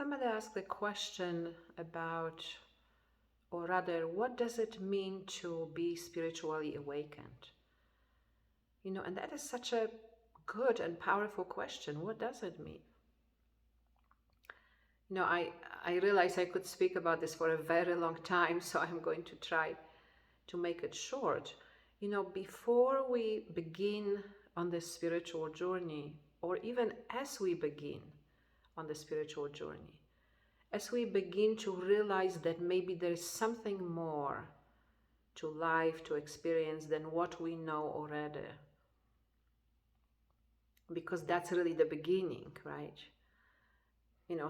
Somebody asked the question about, or rather, what does it mean to be spiritually awakened? And that is such a good and powerful question. What does it mean? I realize I could speak about this for a very long time, so I'm going to try to make it short. Before we begin on this spiritual journey, or even as we begin on the spiritual journey, as we begin to realize that maybe there is something more to life, to experience than what we know already. Because that's really the beginning, right?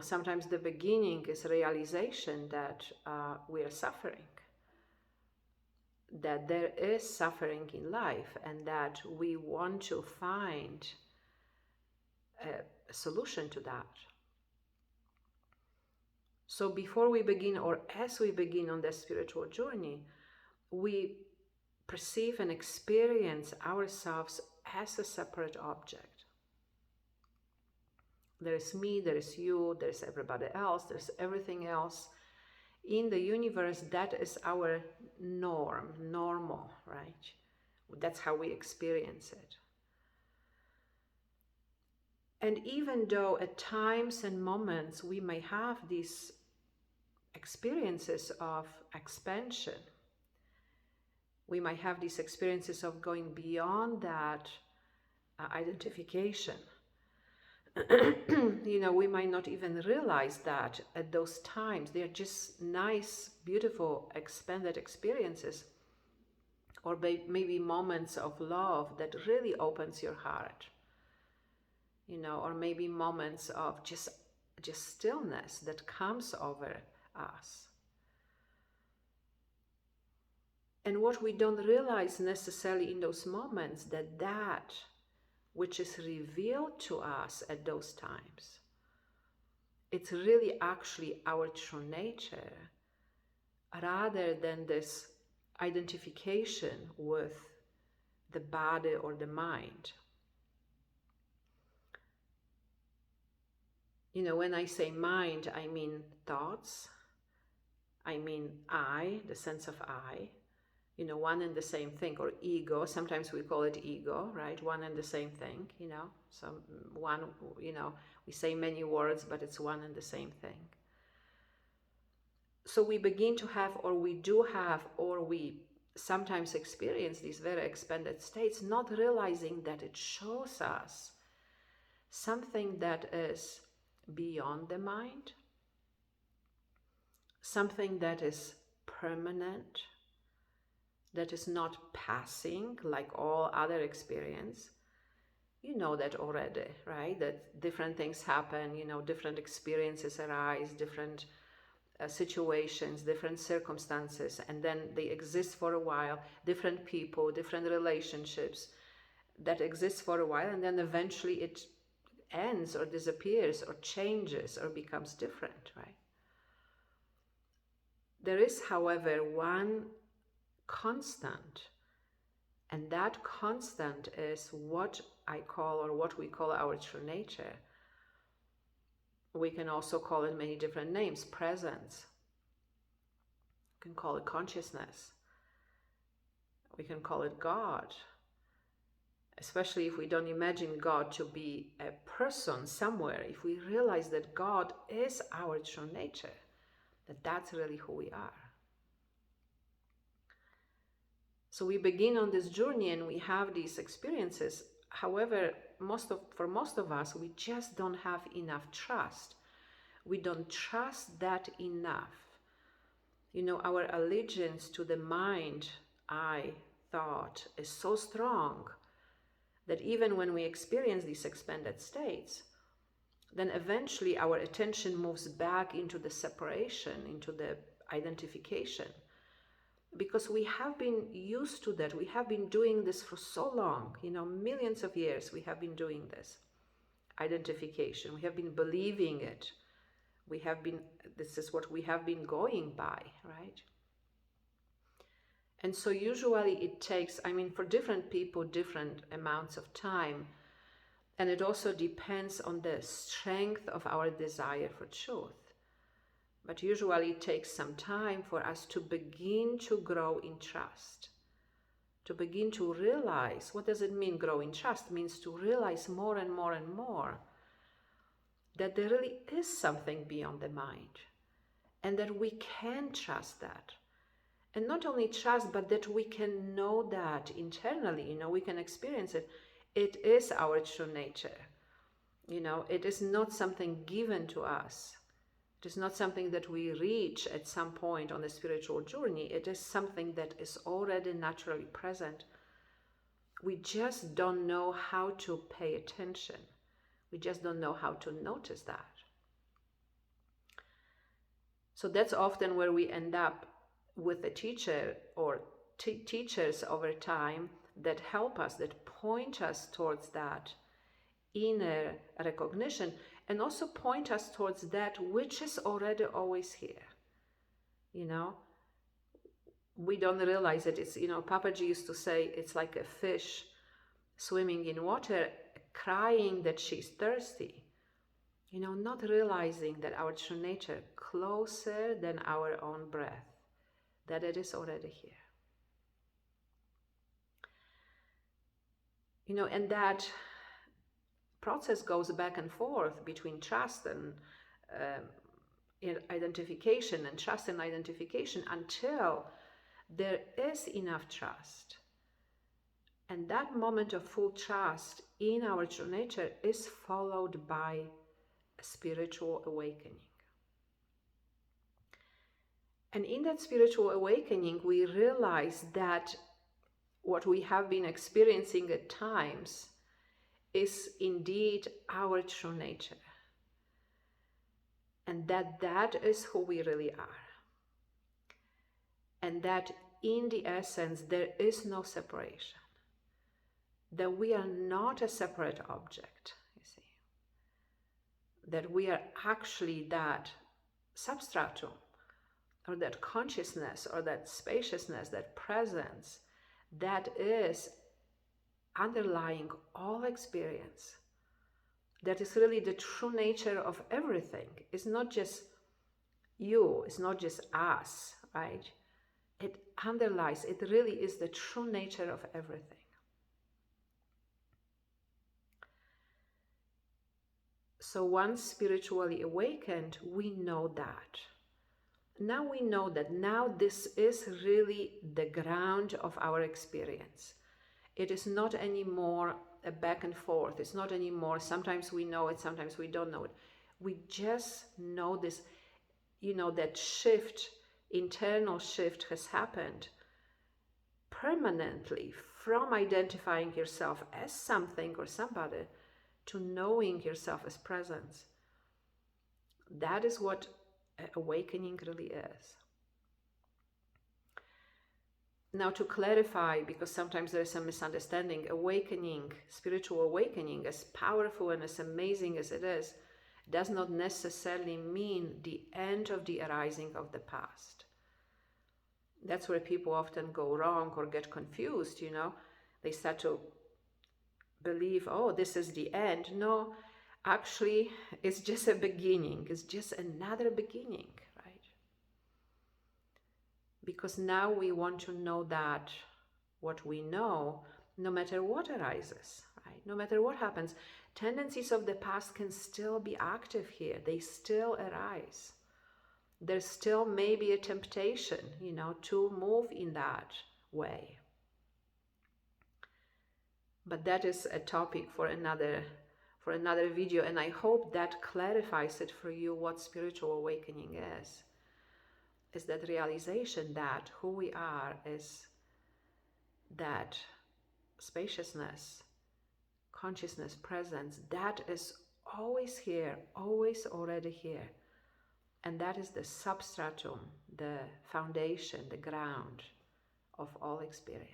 Sometimes the beginning is realization that we are suffering, that there is suffering in life, and that we want to find a solution to that. So before we begin, or as we begin on the spiritual journey, we perceive and experience ourselves as a separate object. There's me, there's you, there's everybody else, there's everything else. In the universe, that is our normal, right? That's how we experience it. And even though at times and moments we may have these experiences of expansion, we might have these experiences of going beyond that identification. We might not even realize that at those times. They're just nice, beautiful, expanded experiences, or maybe moments of love that really opens your heart, or maybe moments of just stillness that comes over us. And what we don't realize necessarily in those moments, that which is revealed to us at those times, it's really actually our true nature, rather than this identification with the body or the mind. When I say mind, I mean thoughts, I mean I, the sense of I, one and the same thing, or ego. Sometimes we call it ego, right? One and the same thing, we say many words, but it's one and the same thing. So we begin to have, or we do have, or we sometimes experience these very expanded states, not realizing that it shows us something that is beyond the mind, something that is permanent, that is not passing like all other experience. You know that already, right? That different things happen, different experiences arise, different situations, different circumstances, and then they exist for a while, different people, different relationships that exist for a while, and then eventually it ends or disappears or changes or becomes different, right? There is, however, one constant, and that constant is what I call, or what we call, our true nature. We can also call it many different names. Presence, we can call it consciousness, we can call it God, especially if we don't imagine God to be a person somewhere. If we realize that God is our true nature, that's really who we are. So we begin on this journey and we have these experiences. However, for most of us, we just don't have enough trust. We don't trust that enough. Our allegiance to the mind, I, thought, is so strong that even when we experience these expanded states, then eventually our attention moves back into the separation, into the identification. Because we have been used to that. We have been doing this for so long, millions of years we have been doing this identification. We have been believing it. This is what we have been going by, right? And so usually it takes, for different people, different amounts of time. And it also depends on the strength of our desire for truth. But usually it takes some time for us to begin to grow in trust, to begin to realize. What does it mean, grow in trust? It means to realize more and more and more that there really is something beyond the mind, and that we can trust that. And not only trust, but that we can know that internally, we can experience it. It is our true nature. It is not something given to us. It is not something that we reach at some point on the spiritual journey. It is something that is already naturally present. We just don't know how to pay attention. We just don't know how to notice that. So that's often where we end up with a teacher or teachers over time that help us, that point us towards that inner recognition, and also point us towards that which is already always here. We don't realize it. It's, Papaji used to say, it's like a fish swimming in water, crying that she's thirsty. Not realizing that our true nature, closer than our own breath, that it is already here. And that process goes back and forth between trust and identification, and trust and identification, until there is enough trust. And that moment of full trust in our true nature is followed by a spiritual awakening. And in that spiritual awakening, we realize that what we have been experiencing at times is indeed our true nature. And that is who we really are. And that in the essence, there is no separation. That we are not a separate object, you see. That we are actually that substratum, or that consciousness, or that spaciousness, that presence, that is underlying all experience. That is really the true nature of everything. It's not just you, it's not just us, right? It underlies, it really is the true nature of everything. So once spiritually awakened, we know that. Now we know that now this is really the ground of our experience. It is not anymore a back and forth. It's not anymore, sometimes we know it, sometimes we don't know it. We just know this, that shift, internal shift has happened permanently from identifying yourself as something or somebody to knowing yourself as presence. That is what awakening really is. Now, to clarify, because sometimes there is some misunderstanding, awakening, spiritual awakening, as powerful and as amazing as it is, does not necessarily mean the end of the arising of the past. That's where people often go wrong or get confused, They start to believe, oh, this is the end. No, actually, it's just a beginning. It's just another beginning, right? Because now we want to know that what we know, no matter what arises, right? No matter what happens, tendencies of the past can still be active here. They still arise. There's still maybe a temptation, to move in that way. But that is a topic for another video, and I hope that clarifies it for you what spiritual awakening is. Is that realization that who we are is that spaciousness, consciousness, presence, that is always here, always already here. And that is the substratum, the foundation, the ground of all experience.